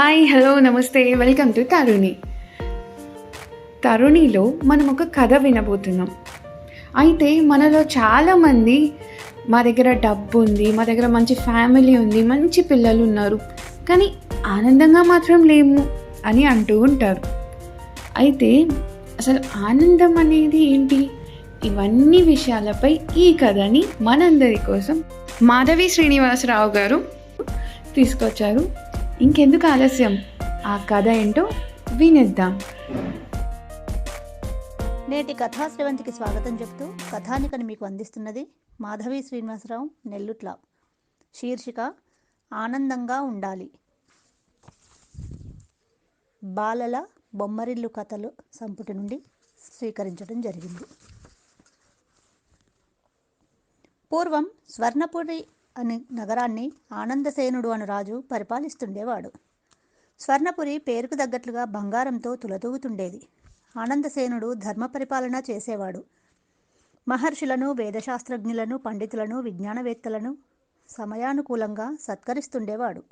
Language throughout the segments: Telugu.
హాయ్ హలో నమస్తే వెల్కమ్ టు తరుణి. తరుణిలో మనం ఒక కథ వినబోతున్నాం. అయితే మనలో చాలామంది మా దగ్గర డబ్బు ఉంది, మా దగ్గర మంచి ఫ్యామిలీ ఉంది, మంచి పిల్లలు ఉన్నారు, కానీ ఆనందంగా మాత్రం లేము అని అంటూ ఉంటారు. అయితే అసలు ఆనందం అనేది ఏంటి? ఇవన్నీ విషయాలపై ఈ కథని మనందరి కోసం మాధవి శ్రీనివాసరావు గారు తీసుకొచ్చారు. ఇంకెందుకు ఆలస్యం, ఆ కథ ఏంటో వినేద్దాం. నేటి కథాశ్రవంతికి స్వాగతం చెప్తూ కథానికను మీకు అందిస్తున్నది మాధవి శ్రీనివాసరావు, నెల్లుట్ల. శీర్షిక ఆనందంగా ఉండాలి. బాలల బొమ్మరిల్లు కథలు సంపుటి నుండి స్వీకరించడం జరిగింది. పూర్వం స్వర్ణపురి అనే నగరాన్ని ఆనందసేనుడు అను రాజు పరిపాలిస్తుండేవాడు. స్వర్ణపురి పేరుకు తగ్గట్లుగా బంగారంతో తులతూగుతుండేది. ఆనందసేనుడు ధర్మ పరిపాలన చేసేవాడు. మహర్షులను, వేదశాస్త్రజ్ఞులను, పండితులను, విజ్ఞానవేత్తలను సమయానుకూలంగా సత్కరిస్తుండేవాడు.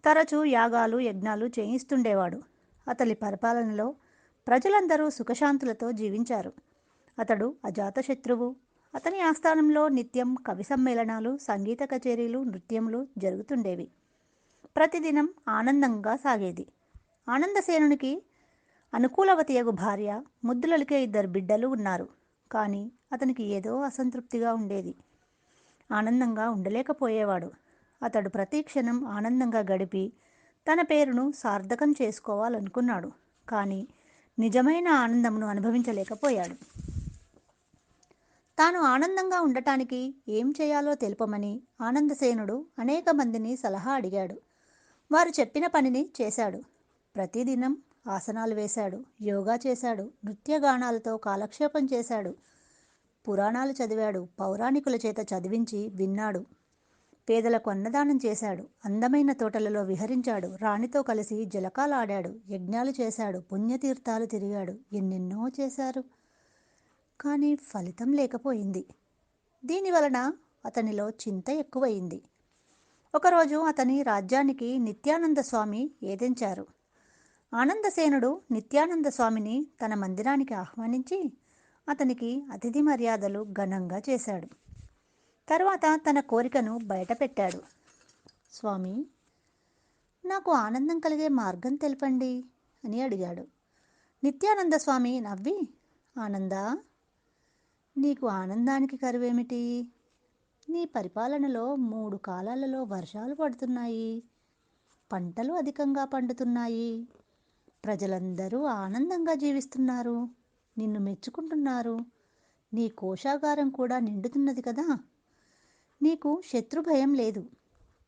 తరచూ యాగాలు, యజ్ఞాలు చేయిస్తుండేవాడు. అతని పరిపాలనలో ప్రజలందరూ సుఖశాంతులతో జీవించారు. అతడు అజాతశత్రువు. అతని ఆస్థానంలో నిత్యం కవి సమ్మేళనాలు, సంగీత కచేరీలు, నృత్యములు జరుగుతుండేవి. ప్రతిదినం ఆనందంగా సాగేది. ఆనందసేనునికి అనుకూలవతియగు భార్య, ముద్దులలికే 2 బిడ్డలు ఉన్నారు. కానీ అతనికి ఏదో అసంతృప్తిగా ఉండేది. ఆనందంగా ఉండలేకపోయేవాడు. అతడు ప్రతిక్షణం ఆనందంగా గడిపి తన పేరును సార్థకం చేసుకోవాలనుకున్నాడు. కానీ నిజమైన ఆనందమును అనుభవించలేకపోయాడు. తాను ఆనందంగా ఉండటానికి ఏం చేయాలో తెలుపమని ఆనందసేనుడు అనేక మందిని సలహా అడిగాడు. వారు చెప్పిన పనిని చేశాడు. ప్రతిదినం ఆసనాలు వేశాడు, యోగా చేశాడు, నృత్యగానాలతో కాలక్షేపం చేశాడు, పురాణాలు చదివాడు, పౌరాణికుల చేత చదివించి విన్నాడు, పేదలకు అన్నదానం చేశాడు, అందమైన తోటలలో విహరించాడు, రాణితో కలిసి జలకాలాడాడు, యజ్ఞాలు చేశాడు, పుణ్యతీర్థాలు తిరిగాడు, ఎన్నెన్నో చేశారు. కానీ ఫలితం లేకపోయింది. దీనివలన అతనిలో చింత ఎక్కువయింది. ఒకరోజు అతని రాజ్యానికి నిత్యానంద స్వామి ఏదించారు. ఆనందసేనుడు నిత్యానంద స్వామిని తన మందిరానికి ఆహ్వానించి అతనికి అతిథి మర్యాదలు ఘనంగా చేశాడు. తర్వాత తన కోరికను బయటపెట్టాడు. స్వామి, నాకు ఆనందం కలిగే మార్గం తెలపండి అని అడిగాడు. నిత్యానంద స్వామి నవ్వి, ఆనందా, నీకు ఆనందానికి కరువేమిటి? నీ పరిపాలనలో 3 కాలాలలో వర్షాలు పడుతున్నాయి, పంటలు అధికంగా పండుతున్నాయి, ప్రజలందరూ ఆనందంగా జీవిస్తున్నారు, నిన్ను మెచ్చుకుంటున్నారు, నీ కోశాగారం కూడా నిండుతున్నది కదా. నీకు శత్రుభయం లేదు,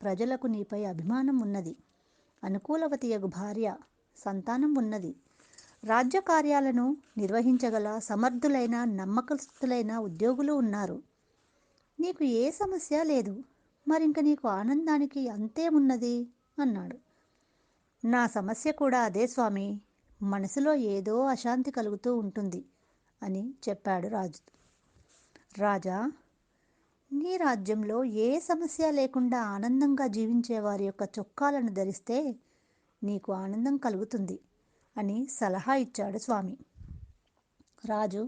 ప్రజలకు నీపై అభిమానం ఉన్నది, అనుకూలవతియగు భార్య, సంతానం ఉన్నది, రాజ్య కార్యాలను నిర్వహించగల సమర్థులైన, నమ్మకస్తులైన ఉద్యోగులు ఉన్నారు. నీకు ఏ సమస్య లేదు, మరింక నీకు ఆనందానికి అంతేమున్నది అన్నాడు. నా సమస్య కూడా అదే స్వామి, మనసులో ఏదో అశాంతి కలుగుతూ ఉంటుంది అని చెప్పాడు రాజు. రాజా, నీ రాజ్యంలో ఏ సమస్య లేకుండా ఆనందంగా జీవించే వారి యొక్క చొక్కాలను ధరిస్తే నీకు ఆనందం కలుగుతుంది అని సలహా ఇచ్చాడు స్వామి. రాజు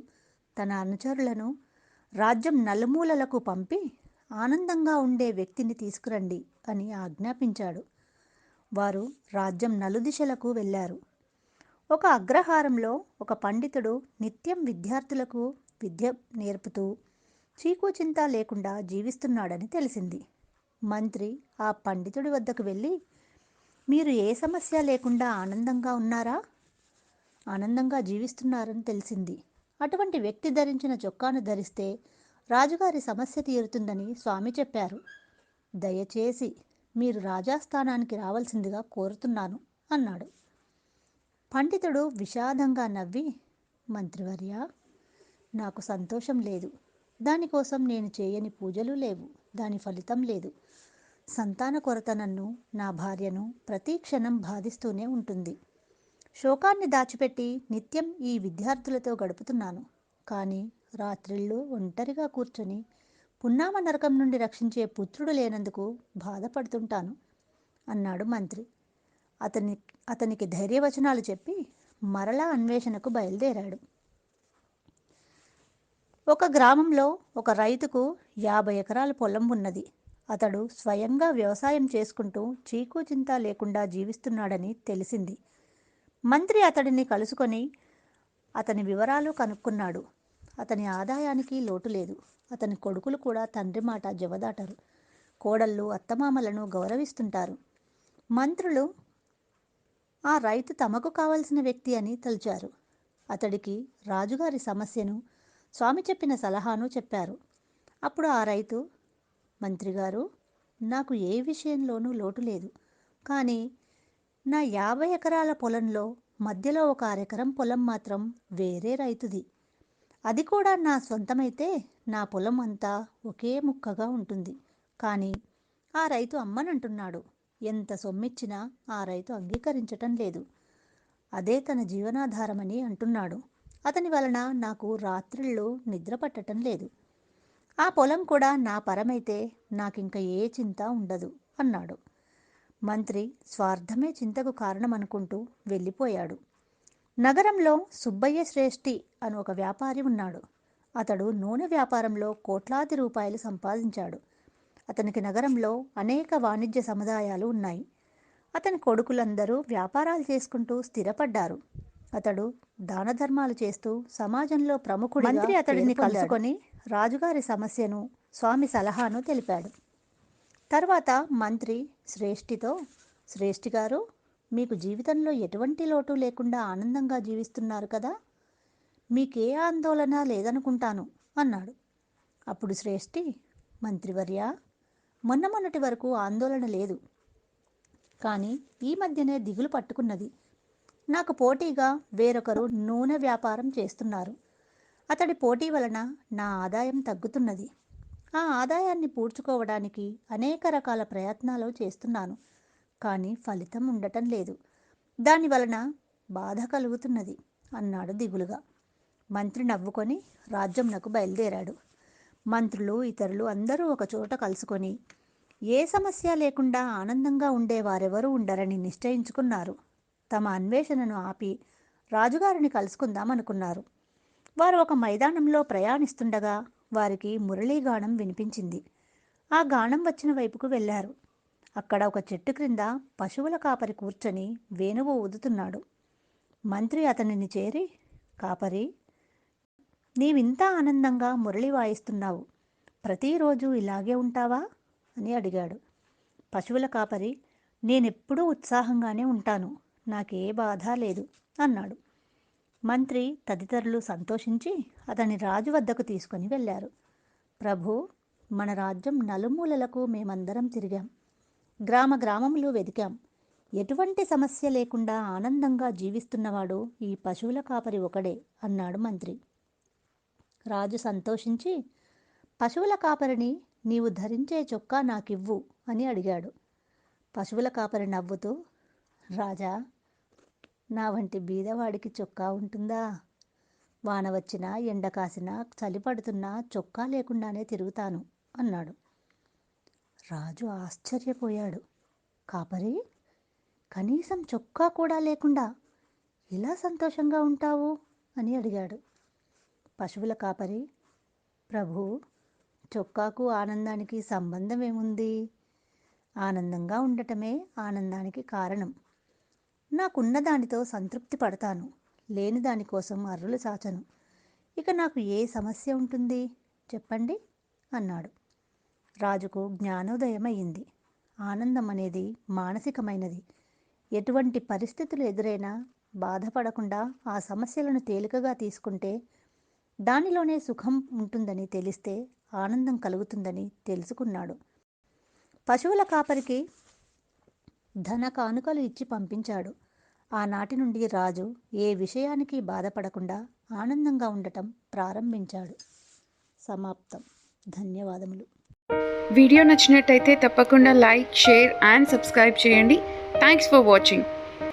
తన అనుచరులను రాజ్యం నలుమూలలకు పంపి ఆనందంగా ఉండే వ్యక్తిని తీసుకురండి అని ఆజ్ఞాపించాడు. వారు రాజ్యం నలుదిశలకు వెళ్ళారు. ఒక అగ్రహారంలో ఒక పండితుడు నిత్యం విద్యార్థులకు విద్య నేర్పుతూ చీకుచింత లేకుండా జీవిస్తున్నాడని తెలిసింది. మంత్రి ఆ పండితుడి వద్దకు వెళ్ళి, మీరు ఏ సమస్య లేకుండా ఆనందంగా ఉన్నారా, ఆనందంగా జీవిస్తున్నారని తెలిసింది. అటువంటి వ్యక్తి ధరించిన చొక్కాను ధరిస్తే రాజుగారి సమస్య తీరుతుందని స్వామి చెప్పారు. దయచేసి మీరు రాజాస్థానానికి రావాల్సిందిగా కోరుతున్నాను అన్నాడు. పండితుడు విషాదంగా నవ్వి, మంత్రివర్య, నాకు సంతోషం లేదు. దానికోసం నేను చేయని పూజలు లేవు, దాని ఫలితం లేదు. సంతాన కొరత నన్ను, నా భార్యను ప్రతి క్షణం బాధిస్తూనే ఉంటుంది. శోకాన్ని దాచిపెట్టి నిత్యం ఈ విద్యార్థులతో గడుపుతున్నాను. కానీ రాత్రిళ్ళు ఒంటరిగా కూర్చొని పున్నామ నరకం నుండి రక్షించే పుత్రుడు లేనందుకు బాధపడుతుంటాను అన్నాడు మంత్రి. అతని అతనికి ధైర్యవచనాలు చెప్పి మరలా అన్వేషణకు బయలుదేరాడు. ఒక గ్రామంలో ఒక రైతుకు 50 ఎకరాల పొలం ఉన్నది. అతడు స్వయంగా వ్యవసాయం చేసుకుంటూ చీకు చింత లేకుండా జీవిస్తున్నాడని తెలిసింది. మంత్రి అతడిని కలుసుకొని అతని వివరాలు కనుక్కున్నాడు. అతని ఆదాయానికి లోటు లేదు. అతని కొడుకులు కూడా తండ్రి మాట జవదాటరు. కోడళ్ళు అత్తమామలను గౌరవిస్తుంటారు. మంత్రులు ఆ రైతు తమకు కావలసిన వ్యక్తి అని తలుచారు. అతడికి రాజుగారి సమస్యను, స్వామి చెప్పిన సలహాను చెప్పారు. అప్పుడు ఆ రైతు, మంత్రిగారు, నాకు ఏ విషయంలోనూ లోటు లేదు. కానీ నా 50 ఎకరాల పొలంలో మధ్యలో ఒక అరెకరం పొలం మాత్రం వేరే రైతుది. అది కూడా నా సొంతమైతే నా పొలం అంతా ఒకే ముక్కగా ఉంటుంది. కానీ ఆ రైతు అమ్మనంటున్నాడు. ఎంత సొమ్మిచ్చినా ఆ రైతు అంగీకరించటం లేదు. అదే తన జీవనాధారమని అంటున్నాడు. అతని వలన నాకు రాత్రిళ్ళు నిద్ర పట్టటం లేదు. ఆ పొలం కూడా నా పరమైతే నాకింక ఏ చింత ఉండదు అన్నాడు. మంత్రి స్వార్థమే చింతకు కారణమనుకుంటూ వెళ్ళిపోయాడు. నగరంలో సుబ్బయ్య శ్రేష్ఠి అని ఒక వ్యాపారి ఉన్నాడు. అతడు నూనె వ్యాపారంలో కోట్లాది రూపాయలు సంపాదించాడు. అతనికి నగరంలో అనేక వాణిజ్య సముదాయాలు ఉన్నాయి. అతని కొడుకులందరూ వ్యాపారాలు చేసుకుంటూ స్థిరపడ్డారు. అతడు దాన ధర్మాలు చేస్తూ సమాజంలో ప్రముఖుడిగా మంత్రి అతడిని కలుసుకొని రాజుగారి సమస్యను, స్వామి సలహాను తెలిపాడు. తర్వాత మంత్రి శ్రేష్ఠితో, శ్రేష్ఠి గారు, మీకు జీవితంలో ఎటువంటి లోటు లేకుండా ఆనందంగా జీవిస్తున్నారు కదా, మీకే ఆందోళన లేదనుకుంటాను అన్నాడు. అప్పుడు శ్రేష్ఠి, మంత్రివర్య, మొన్నటి వరకు ఆందోళన లేదు. కానీ ఈ మధ్యనే దిగులు పట్టుకున్నది. నాకు పోటీగా వేరొకరు నూనె వ్యాపారం చేస్తున్నారు. అతడి పోటీ వలన నా ఆదాయం తగ్గుతున్నది. ఆ ఆదాయాన్ని పూడ్చుకోవడానికి అనేక రకాల ప్రయత్నాలు చేస్తున్నాను. కానీ ఫలితం ఉండటం లేదు. దానివలన బాధ కలుగుతున్నది అన్నాడు దిగులుగా. మంత్రి నవ్వుకొని రాజ్యంనకు బయలుదేరాడు. మంత్రులు, ఇతరులు అందరూ ఒక చోట కలుసుకొని ఏ సమస్య లేకుండా ఆనందంగా ఉండేవారెవరూ ఉండరని నిశ్చయించుకున్నారు. తమ అన్వేషణను ఆపి రాజుగారిని కలుసుకుందామనుకున్నారు. వారు ఒక మైదానంలో ప్రయాణిస్తుండగా వారికి మురళీగానం వినిపించింది. ఆ గానం వచ్చిన వైపుకు వెళ్ళారు. అక్కడ ఒక చెట్టు క్రింద పశువుల కాపరి కూర్చొని వేణువు ఊదుతున్నాడు. మంత్రి అతనిని చేరి, కాపరి, నీవింత ఆనందంగా మురళి వాయిస్తున్నావు, ప్రతిరోజు ఇలాగే ఉంటావా అని అడిగాడు. పశువుల కాపరి, నేనెప్పుడూ ఉత్సాహంగానే ఉంటాను, నాకే బాధ లేదు అన్నాడు. మంత్రి తదితరులు సంతోషించి అతని రాజు వద్దకు తీసుకొని వెళ్ళారు. ప్రభు, మన రాజ్యం నలుమూలలకు మేమందరం తిరిగాం. గ్రామములు వెదికాం. ఎటువంటి సమస్య లేకుండా ఆనందంగా జీవిస్తున్నవాడు ఈ పశువుల కాపరి ఒకడే అన్నాడు మంత్రి. రాజు సంతోషించి, పశువుల కాపరిని నీవు ధరించే చొక్కా నాకివ్వు అని అడిగాడు. పశువుల కాపరి నవ్వుతూ, రాజా, నా వంటి బీదవాడికి చొక్కా ఉంటుందా? వాన వచ్చినా, ఎండ కాసినా, చలి పడుతున్నా చొక్కా లేకుండానే తిరుగుతాను అన్నాడు. రాజు ఆశ్చర్యపోయాడు. కాపరి, కనీసం చొక్కా కూడా లేకుండా ఇలా సంతోషంగా ఉంటావు అని అడిగాడు. పశువుల కాపరి, ప్రభు, చొక్కాకు ఆనందానికి సంబంధం ఏముంది? ఆనందంగా ఉండటమే ఆనందానికి కారణం. నాకున్న దానితో సంతృప్తి పడతాను, లేని దానికోసం అర్రులు చాచను. ఇక నాకు ఏ సమస్య ఉంటుంది చెప్పండి అన్నాడు. రాజుకు జ్ఞానోదయం అయింది. ఆనందం అనేది మానసికమైనది. ఎటువంటి పరిస్థితులు ఎదురైనా బాధపడకుండా ఆ సమస్యలను తేలికగా తీసుకుంటే దానిలోనే సుఖం ఉంటుందని తెలిస్తే ఆనందం కలుగుతుందని తెలుసుకున్నాడు. పశువుల కాపరికి ధన కానుకలు ఇచ్చి పంపించాడు. ఆనాటి నుండి రాజు ఏ విషయానికి బాధపడకుండా ఆనందంగా ఉండటం ప్రారంభించాడు. సమాప్తం. ధన్యవాదములు. వీడియో నచ్చినట్టయితే తప్పకుండా లైక్, షేర్ అండ్ సబ్స్క్రైబ్ చేయండి. Thanks for watching.